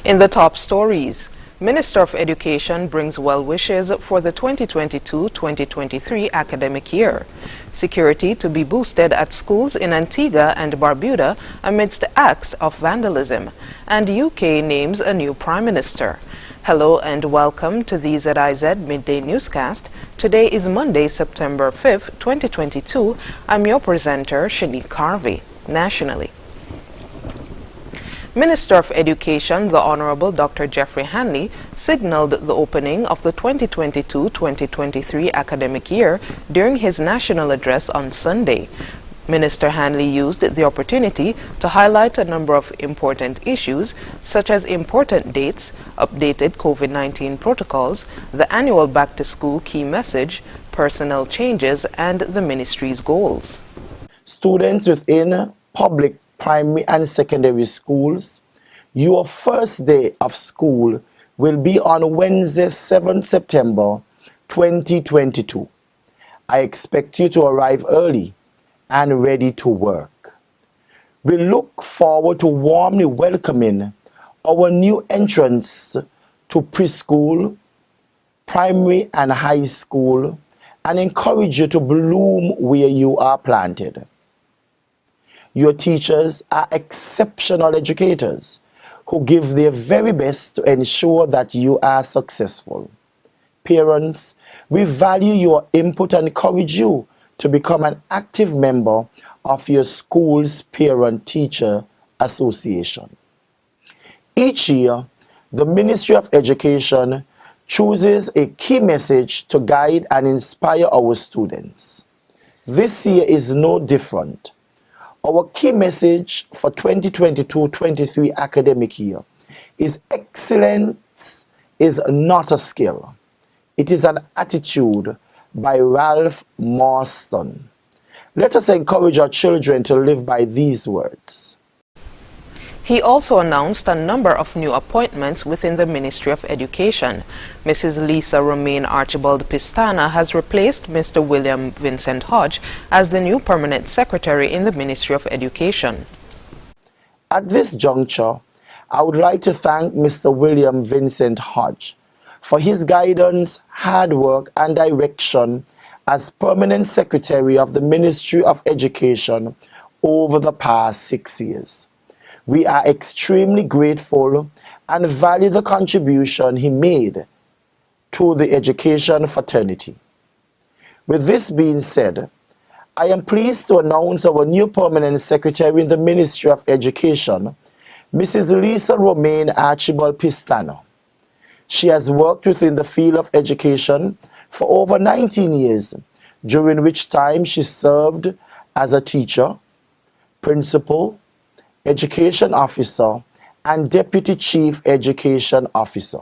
In the top stories, Minister of Education brings well wishes for the 2022-2023 academic year. Security to be boosted at schools in Antigua and Barbuda amidst acts of vandalism. And UK names a new Prime Minister. Hello and welcome to the ZIZ Midday Newscast. Today is Monday, September 5th, 2022. I'm your presenter, Shanique Carvey. Nationally, Minister of Education, the Honorable Dr. Jeffrey Hanley, signaled the opening of the 2022-2023 academic year during his national address on Sunday. Minister Hanley used the opportunity to highlight a number of important issues, such as important dates, updated COVID-19 protocols, the annual back-to-school key message, personnel changes, and the ministry's goals. Students within public primary and secondary schools, your first day of school will be on Wednesday, 7th September 2022. I expect you to arrive early and ready to work. We look forward to warmly welcoming our new entrants to preschool, primary and high school, and encourage you to bloom where you are planted. Your teachers are exceptional educators who give their very best to ensure that you are successful. Parents, we value your input and encourage you to become an active member of your school's parent-teacher association. Each year, the Ministry of Education chooses a key message to guide and inspire our students. This year is no different. Our key message for 2022-23 academic year is excellence is not a skill. It is an attitude, by Ralph Marston. Let us encourage our children to live by these words. He also announced a number of new appointments within the Ministry of Education. Mrs. Lisa Romaine Archibald Pistana has replaced Mr. William Vincent Hodge as the new permanent secretary in the Ministry of Education. At this juncture, I would like to thank Mr. William Vincent Hodge for his guidance, hard work, and direction as permanent secretary of the Ministry of Education over the past 6 years. We are extremely grateful and value the contribution he made to the education fraternity. With this being said, I am pleased to announce our new permanent secretary in the Ministry of Education, Mrs. Lisa Romaine Archibald Pistana. She has worked within the field of education for over 19 years, during which time she served as a teacher, principal, education officer, and deputy chief education officer.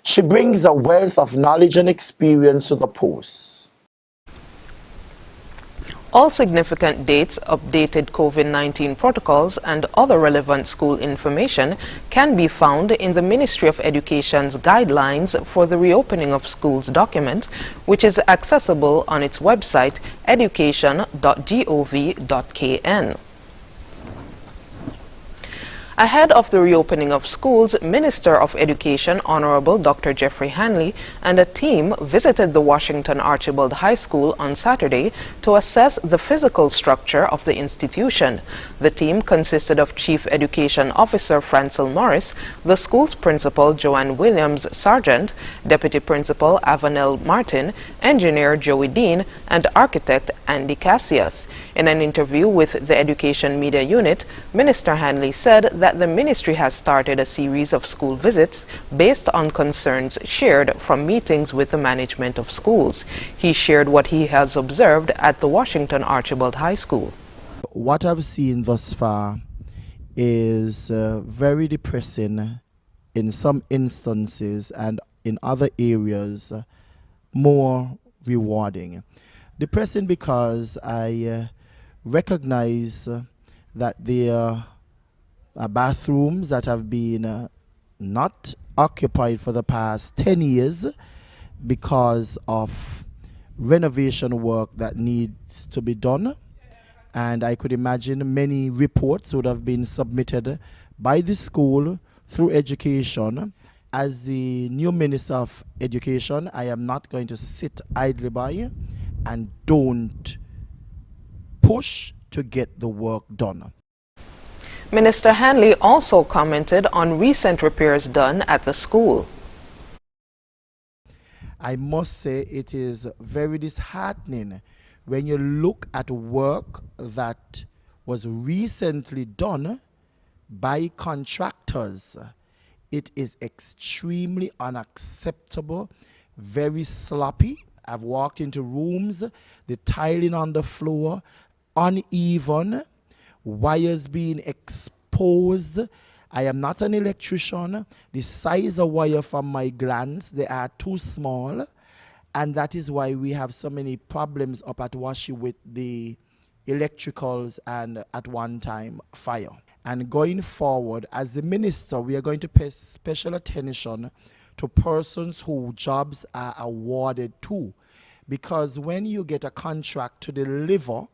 She brings a wealth of knowledge and experience to the post. All significant dates, updated COVID-19 protocols, and other relevant school information can be found in the Ministry of Education's guidelines for the reopening of schools document, which is accessible on its website education.gov.kn. Ahead of the reopening of schools, Minister of Education Honorable Dr. Jeffrey Hanley and a team visited the Washington Archibald High School on Saturday to assess the physical structure of the institution. The team consisted of Chief Education Officer Francil Morris, the school's principal Joanne Williams Sargent, Deputy Principal Avanel Martin, Engineer Joey Dean, and Architect Andy Cassius. In an interview with the Education Media Unit, Minister Hanley said that the ministry has started a series of school visits based on concerns shared from meetings with the management of schools. He shared what he has observed at the Washington Archibald High School. What I've seen thus far is very depressing in some instances, and in other areas more rewarding. Depressing because I recognize that there are bathrooms that have been not occupied for the past 10 years because of renovation work that needs to be done. And I could imagine many reports would have been submitted by the school through education. As the new Minister of Education, I am not going to sit idly by and don't push to get the work done. Minister Hanley also commented on recent repairs done at the school. I must say it is very disheartening when you look at work that was recently done by contractors. It is extremely unacceptable, very sloppy. I've walked into rooms, the tiling on the floor, uneven, wires being exposed. I am not an electrician. The size of wire from my glands, they are too small. And that is why we have so many problems up at Washi with the electricals and at one time fire. And going forward, as the minister, we are going to pay special attention to persons whose jobs are awarded to. Because when you get a contract to deliver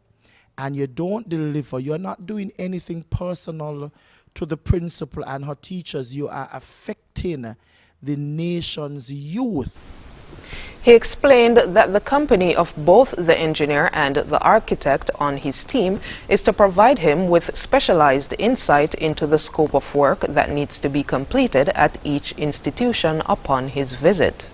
and you don't deliver, you're not doing anything personal to the principal and her teachers. You are affecting the nation's youth. He explained that the company of both the engineer and the architect on his team is to provide him with specialized insight into the scope of work that needs to be completed at each institution upon his visit.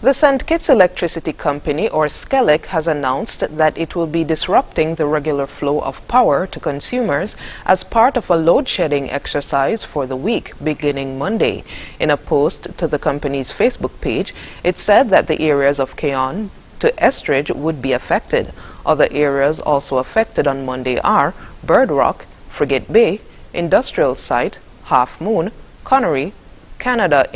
The St. Kitts Electricity Company, or SKELEC, has announced that it will be disrupting the regular flow of power to consumers as part of a load-shedding exercise for the week, beginning Monday. In a post to the company's Facebook page, it said that the areas of Keon to Estridge would be affected. Other areas also affected on Monday are Bird Rock, Frigate Bay, Industrial Site, Half Moon, Connery, Canada,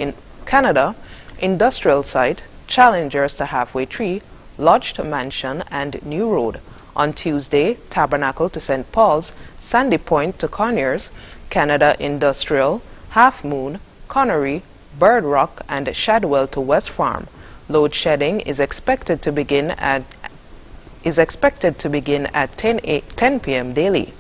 Industrial Site, Challengers to Halfway Tree, Lodge to Mansion, and New Road. On Tuesday, Tabernacle to St. Paul's, Sandy Point to Conyers, Canada Industrial, Half Moon, Connery, Bird Rock, and Shadwell to West Farm. Load shedding is expected to begin at 10 p.m. daily.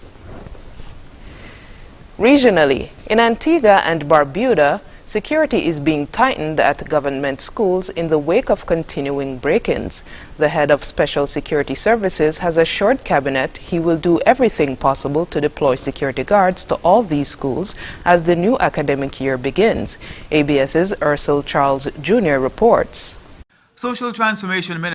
Regionally, in Antigua and Barbuda, security is being tightened at government schools in the wake of continuing break-ins. The head of Special Security Services has assured Cabinet he will do everything possible to deploy security guards to all these schools as the new academic year begins. ABS's Ursel Charles Jr. reports. Social Transformation Minister